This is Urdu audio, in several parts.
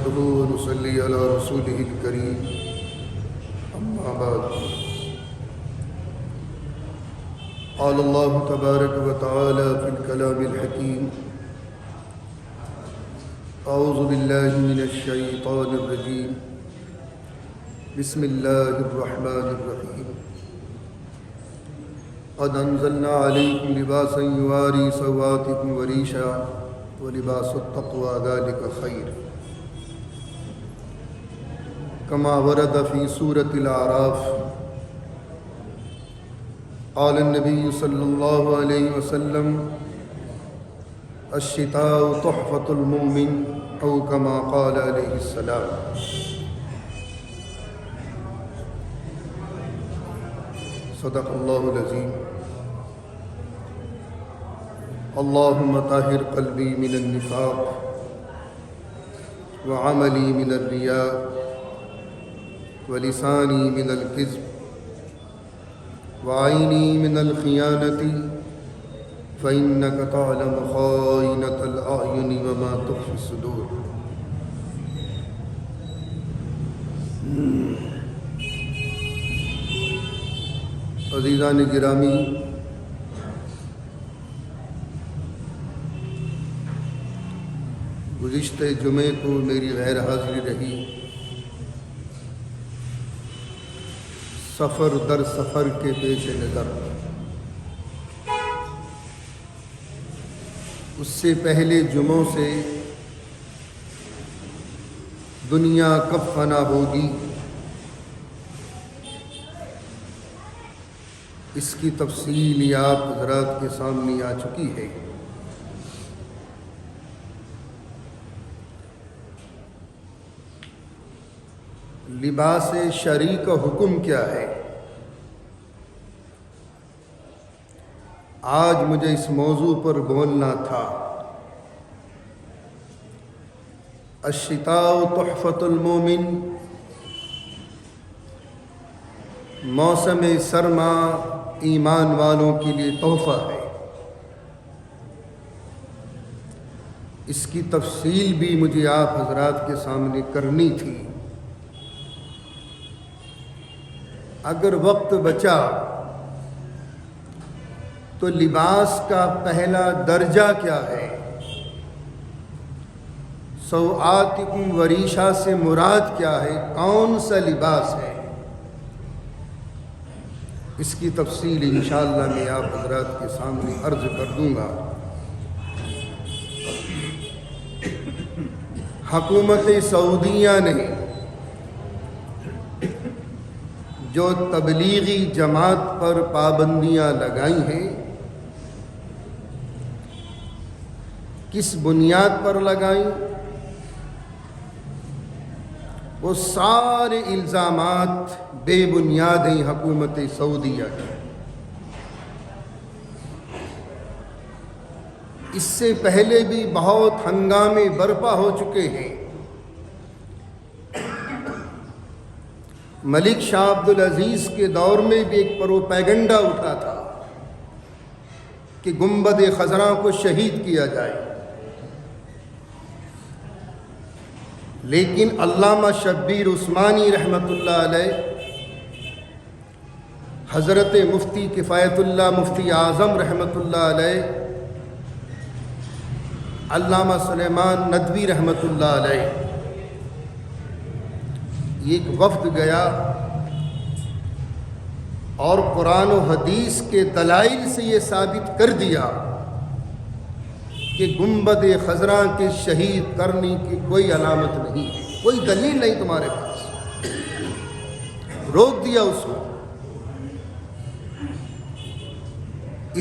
نحمده ونصلي على رسوله الكريم أما بعد قال الله تبارك وتعالى في الكلام الحكيم أعوذ بالله من الشيطان الرجيم بسم الله الرحمن الرحيم قد أنزلنا عليكم لباسا يواري سوآتكم وريشا ولباس التقوى ذلك خير كما ورد في سورة الأعراف قال النبي صلى الله عليه وسلم الشتاء تحفة المؤمن أو كما قال عليه السلام. صدق الله العظيم. اللهم طهر قلبي من النفاق وعملي من الرياء ولساني من الكذب وعيني من الخيانة فإنك تعلم خائنة الأعين وما تخفي الصدور. عزیزان گرامی، گزشتہ جمعے کو میری غیر حاضری رہی. سفر در سفر کے پیش نظر اس سے پہلے جمعوں سے دنیا کب فنا ہوگی اس کی تفصیل آپ حضرات کے سامنے آ چکی ہے. لباس شرعی کا حکم کیا ہے؟ آج مجھے اس موضوع پر بولنا تھا. الشتاء تحفۃ المومن، موسم سرما ایمان والوں کے لیے تحفہ ہے. اس کی تفصیل بھی مجھے آپ حضرات کے سامنے کرنی تھی. اگر وقت بچا تو لباس کا پہلا درجہ کیا ہے؟ سوآتکم وریشا سے مراد کیا ہے؟ کون سا لباس ہے؟ اس کی تفصیل انشاءاللہ میں آپ حضرات کے سامنے عرض کر دوں گا. حکومت سعودیہ نے جو تبلیغی جماعت پر پابندیاں لگائی ہیں، کس بنیاد پر لگائیں؟ وہ سارے الزامات بے بنیاد ہیں حکومت سعودیہ کی. اس سے پہلے بھی بہت ہنگامے برپا ہو چکے ہیں. ملک شاہ عبدالعزیز کے دور میں بھی ایک پروپیگنڈا اٹھا تھا کہ گنبد خضراء کو شہید کیا جائے، لیکن علامہ شبیر عثمانی رحمۃ اللہ علیہ، حضرت مفتی کفایت اللہ مفتی اعظم رحمۃ اللہ علیہ، علامہ سلیمان ندوی رحمۃ اللہ علیہ، ایک وفد گیا اور قرآن و حدیث کے دلائل سے یہ ثابت کر دیا کہ گنبد خضراء کے شہید کرنے کی کوئی علامت نہیں ہے، کوئی دلیل نہیں تمہارے پاس. روک دیا اس کو.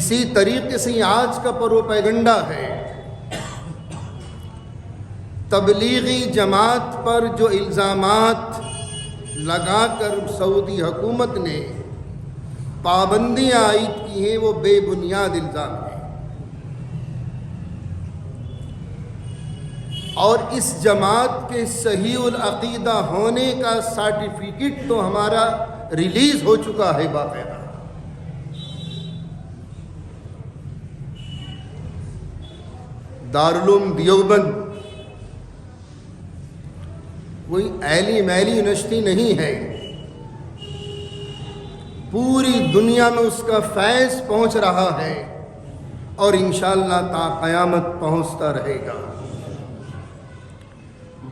اسی طریقے سے آج کا پروپیگنڈا ہے. تبلیغی جماعت پر جو الزامات لگا کر سعودی حکومت نے پابندیاں عائد کی ہیں وہ بے بنیاد الزام ہیں. اور اس جماعت کے صحیح العقیدہ ہونے کا سرٹیفکیٹ تو ہمارا ریلیز ہو چکا ہے باقاعدہ. دارالعلوم دیوبند کوئی ایلی میلی یونیورسٹی نہیں ہے، پوری دنیا میں اس کا فیض پہنچ رہا ہے اور انشاءاللہ تا قیامت پہنچتا رہے گا۔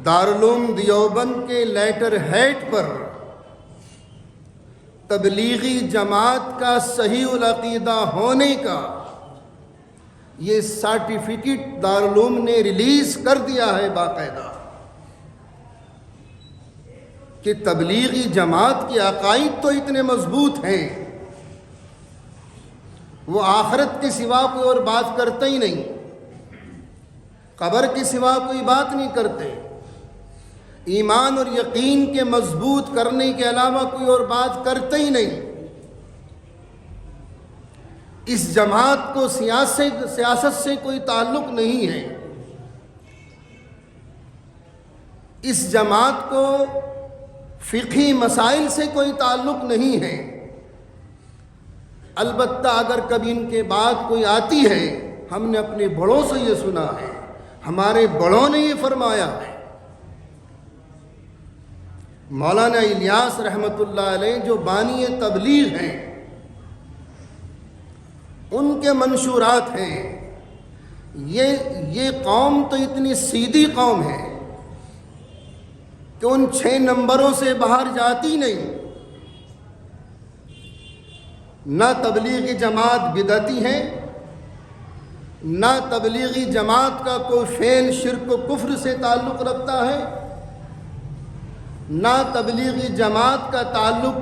دارالعلوم دیوبند کے لیٹر ہیڈ پر تبلیغی جماعت کا صحیح العقیدہ ہونے کا یہ سرٹیفکیٹ دارالعلوم نے ریلیز کر دیا ہے باقاعدہ، کہ تبلیغی جماعت کے عقائد تو اتنے مضبوط ہیں، وہ آخرت کے سوا کوئی اور بات کرتے ہی نہیں، قبر کے سوا کوئی بات نہیں کرتے، ایمان اور یقین کے مضبوط کرنے کے علاوہ کوئی اور بات کرتے ہی نہیں۔ اس جماعت کو سیاست سے کوئی تعلق نہیں ہے، اس جماعت کو فقہی مسائل سے کوئی تعلق نہیں ہے۔ البتہ اگر کبھی ان کے بعد کوئی آتی ہے، ہم نے اپنے بڑوں سے یہ سنا ہے، ہمارے بڑوں نے یہ فرمایا ہے۔ مولانا الیاس رحمۃ اللہ علیہ جو بانی تبلیغ ہیں، ان کے منشورات ہیں، یہ قوم تو اتنی سیدھی قوم ہے کہ ان 6 نمبروں سے باہر جاتی نہیں۔ نہ تبلیغی جماعت بدعتی ہے، نہ تبلیغی جماعت کا کوئی فعل شرک و کفر سے تعلق رکھتا ہے، نہ تبلیغی جماعت کا تعلق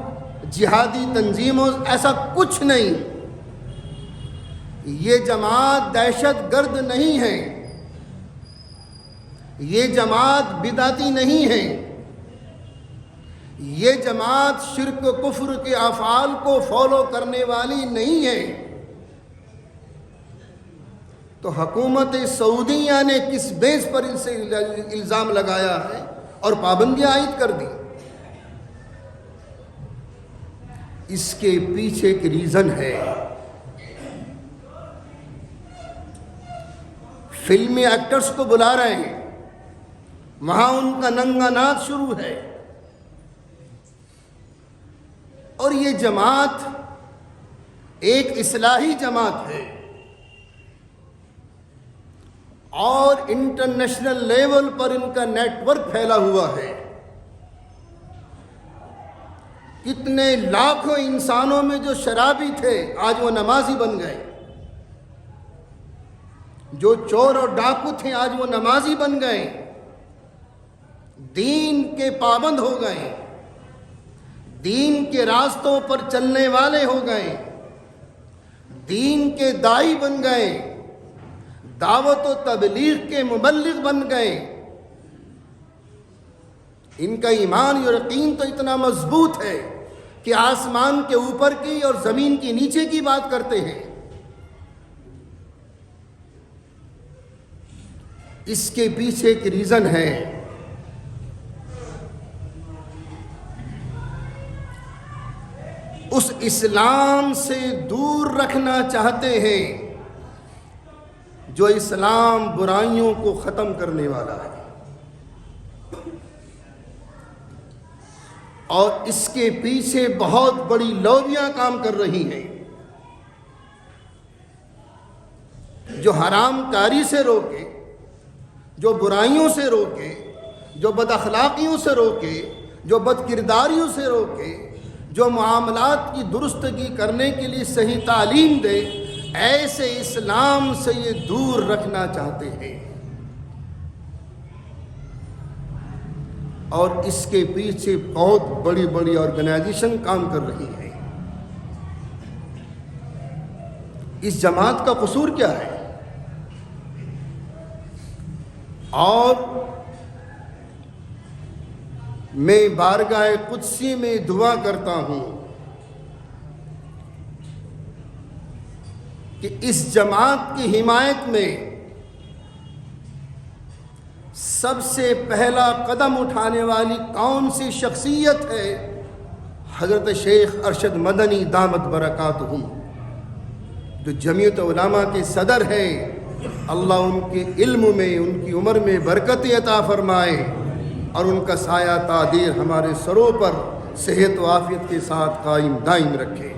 جہادی تنظیموں، ایسا کچھ نہیں۔ یہ جماعت دہشت گرد نہیں ہے، یہ جماعت بدعتی نہیں ہے، یہ جماعت شرک و کفر کے افعال کو فالو کرنے والی نہیں ہے۔ تو حکومت سعودیہ نے کس بیس پر ان سے الزام لگایا ہے اور پابندیاں عائد کر دی؟ اس کے پیچھے ایک ریزن ہے، فلمی ایکٹرز کو بلا رہے ہیں، وہاں ان کا ننگا ناچ شروع ہے، اور یہ جماعت ایک اصلاحی جماعت ہے اور انٹرنیشنل لیول پر ان کا نیٹ ورک پھیلا ہوا ہے۔ کتنے لاکھوں انسانوں میں جو شرابی تھے آج وہ نمازی بن گئے، جو چور اور ڈاکو تھے آج وہ نمازی بن گئے، دین کے پابند ہو گئے، دین کے راستوں پر چلنے والے ہو گئے، دین کے داعی بن گئے، دعوت و تبلیغ کے مبلغ بن گئے۔ ان کا ایمان اور یقین تو اتنا مضبوط ہے کہ آسمان کے اوپر کی اور زمین کی نیچے کی بات کرتے ہیں۔ اس کے پیچھے ایک ریزن ہے، اس اسلام سے دور رکھنا چاہتے ہیں جو اسلام برائیوں کو ختم کرنے والا ہے، اور اس کے پیچھے بہت بڑی لوبیاں کام کر رہی ہیں جو حرام کاری سے روکے، جو برائیوں سے روکے، جو بد اخلاقیوں سے روکے، جو بد کرداریوں سے روکے، جو معاملات کی درستگی کرنے کے لیے صحیح تعلیم دے، ایسے اسلام سے یہ دور رکھنا چاہتے ہیں۔ اور اس کے پیچھے بہت بڑی بڑی آرگنائزیشن کام کر رہی ہیں۔ اس جماعت کا قصور کیا ہے؟ اور میں بارگاہ قدسی میں دعا کرتا ہوں کہ اس جماعت کی حمایت میں سب سے پہلا قدم اٹھانے والی کون سی شخصیت ہے؟ حضرت شیخ ارشد مدنی دامت برکاتہم، جو جمعیت علماء کے صدر ہیں۔ اللہ ان کے علم میں، ان کی عمر میں برکت عطا فرمائے، اور ان کا سایہ تادیر ہمارے سروں پر صحت و عافیت کے ساتھ قائم دائم رکھے۔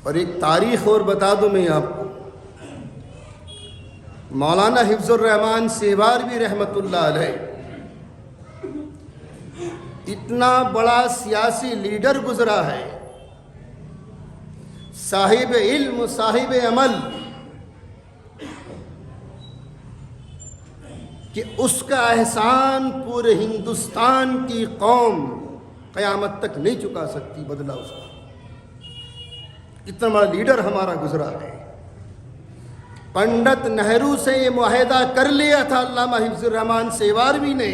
اور ایک تاریخ اور بتا دوں میں آپ کو، مولانا حفظ الرحمان سہواروی رحمۃ اللہ علیہ اتنا بڑا سیاسی لیڈر گزرا ہے، صاحب علم، صاحب عمل، کہ اس کا احسان پورے ہندوستان کی قوم قیامت تک نہیں چکا سکتی بدلہ اس کا۔ اتنا بڑا لیڈر ہمارا گزرا ہے۔ پنڈت نہرو سے یہ معاہدہ کر لیا تھا علامہ حفظ الرحمان سہواروی نے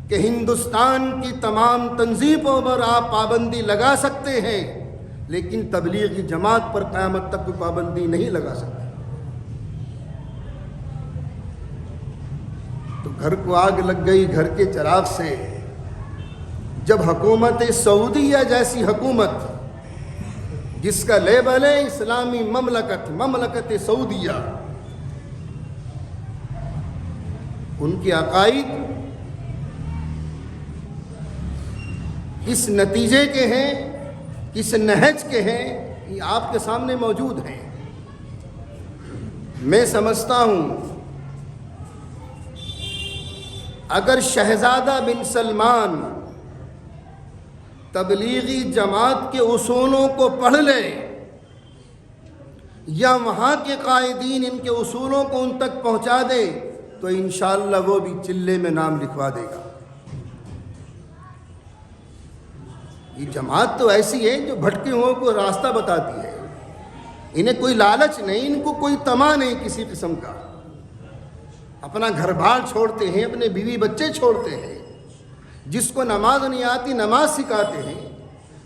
کہ ہندوستان کی تمام تنظیموں پر آپ پابندی لگا سکتے ہیں، لیکن تبلیغی جماعت پر قیامت تک کوئی پابندی نہیں لگا سکتے۔ تو گھر کو آگ لگ گئی گھر کے چراغ سے، جب حکومت سعودیہ جیسی حکومت جس کا لیبل ہے اسلامی مملکت سعودیہ، ان کے عقائد کس نتیجے کے ہیں، کس نہج کے ہیں، یہ آپ کے سامنے موجود ہیں۔ میں سمجھتا ہوں اگر شہزادہ بن سلمان تبلیغی جماعت کے اصولوں کو پڑھ لے یا وہاں کے قائدین ان کے اصولوں کو ان تک پہنچا دے تو انشاءاللہ وہ بھی چلے میں نام لکھوا دے گا۔ یہ جماعت تو ایسی ہے جو بھٹکے ہوئے کو راستہ بتاتی ہے، انہیں کوئی لالچ نہیں، ان کو کوئی طمع نہیں کسی قسم کا، اپنا گھر بار چھوڑتے ہیں، اپنے بیوی بچے چھوڑتے ہیں، جس کو نماز نہیں آتی نماز سکھاتے ہیں،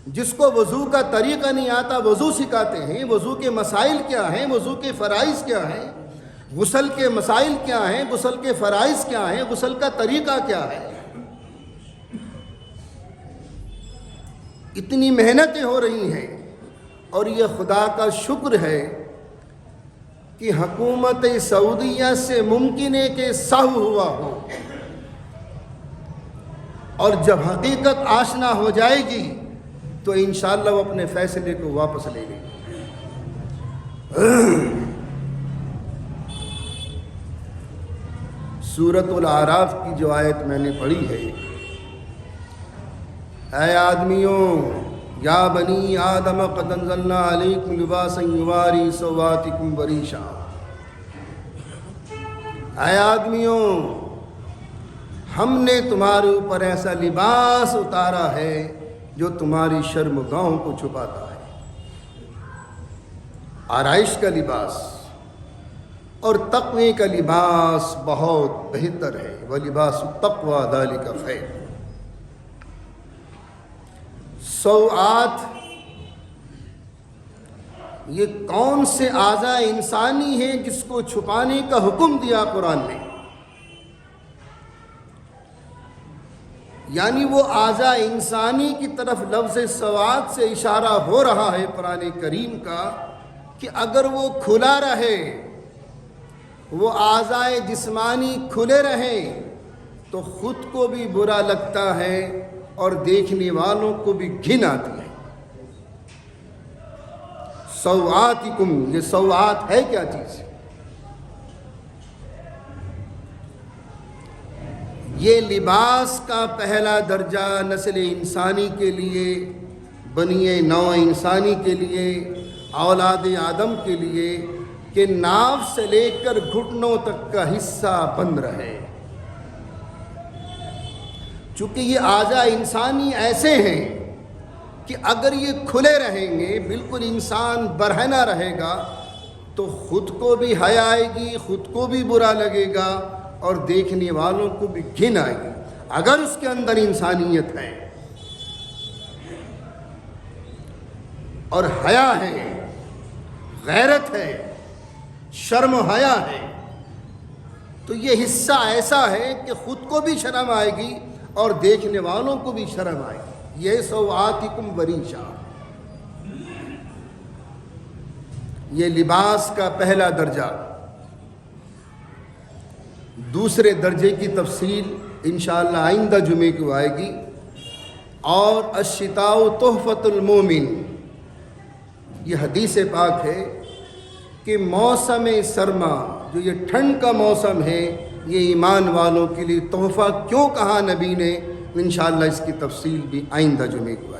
جس کو وضو کا طریقہ نہیں آتا وضو سکھاتے ہیں، وضو کے مسائل کیا ہیں، وضو کے فرائض کیا ہیں، غسل کے مسائل کیا ہیں، غسل کے فرائض کیا ہیں، غسل کا طریقہ کیا ہے۔ اتنی محنتیں ہو رہی ہیں، اور یہ خدا کا شکر ہے کہ حکومت سعودیہ سے ممکن ہے کہ سہو ہوا ہو، اور جب حقیقت آشنا ہو جائے گی تو انشاءاللہ وہ اپنے فیصلے کو واپس لے لے گی۔ سورۃ الاعراف کی جو آیت میں نے پڑھی ہے، اے آدمیوں، یا بنی آدم قد انزلنا علیکم لباسا یواری سوآتکم وریشا، اے آدمیوں، ہم نے تمہارے اوپر ایسا لباس اتارا ہے جو تمہاری شرمگاہوں کو چھپاتا ہے۔ آرائش کا لباس اور تقوی کا لباس بہت بہتر ہے، وَلِبَاسُ التَّقْوَىٰ ذَلِكَ خَيْرٌ۔ سوآت یہ کون سے اعضاء انسانی ہیں جس کو چھپانے کا حکم دیا قرآن نے؟ یعنی وہ اعضاء انسانی کی طرف لفظ سوات سے اشارہ ہو رہا ہے قرآن کریم کا کہ اگر وہ کھلا رہے، وہ اعضاء جسمانی کھلے رہیں تو خود کو بھی برا لگتا ہے اور دیکھنے والوں کو بھی گھن آتی ہے۔ سوآتکم، یہ سوآت ہے کیا چیز؟ یہ لباس کا پہلا درجہ نسل انسانی کے لیے، بنی نوع انسانی کے لیے، اولاد آدم کے لیے کہ ناف سے لے کر گھٹنوں تک کا حصہ بند رہے۔ چونکہ یہ اعضاء انسانی ایسے ہیں کہ اگر یہ کھلے رہیں گے، بالکل انسان برہنہ رہے گا تو خود کو بھی حیا آئے گی، خود کو بھی برا لگے گا اور دیکھنے والوں کو بھی گھن آئے گی۔ اگر اس کے اندر انسانیت ہے اور حیا ہے، غیرت ہے، شرم و حیا ہے، تو یہ حصہ ایسا ہے کہ خود کو بھی شرم آئے گی اور دیکھنے والوں کو بھی شرم آئے گی۔ یہ سوآتکم وریشا، یہ لباس کا پہلا درجہ۔ دوسرے درجے کی تفصیل انشاءاللہ آئندہ جمعے کو آئے گی۔ اور الشتاء تحفۃ المومن، یہ حدیث پاک ہے کہ موسم سرما جو یہ ٹھنڈ کا موسم ہے یہ ایمان والوں کے لیے تحفہ کیوں کہا نبی نے، انشاءاللہ اس کی تفصیل بھی آئندہ جمعے کو آئے گی۔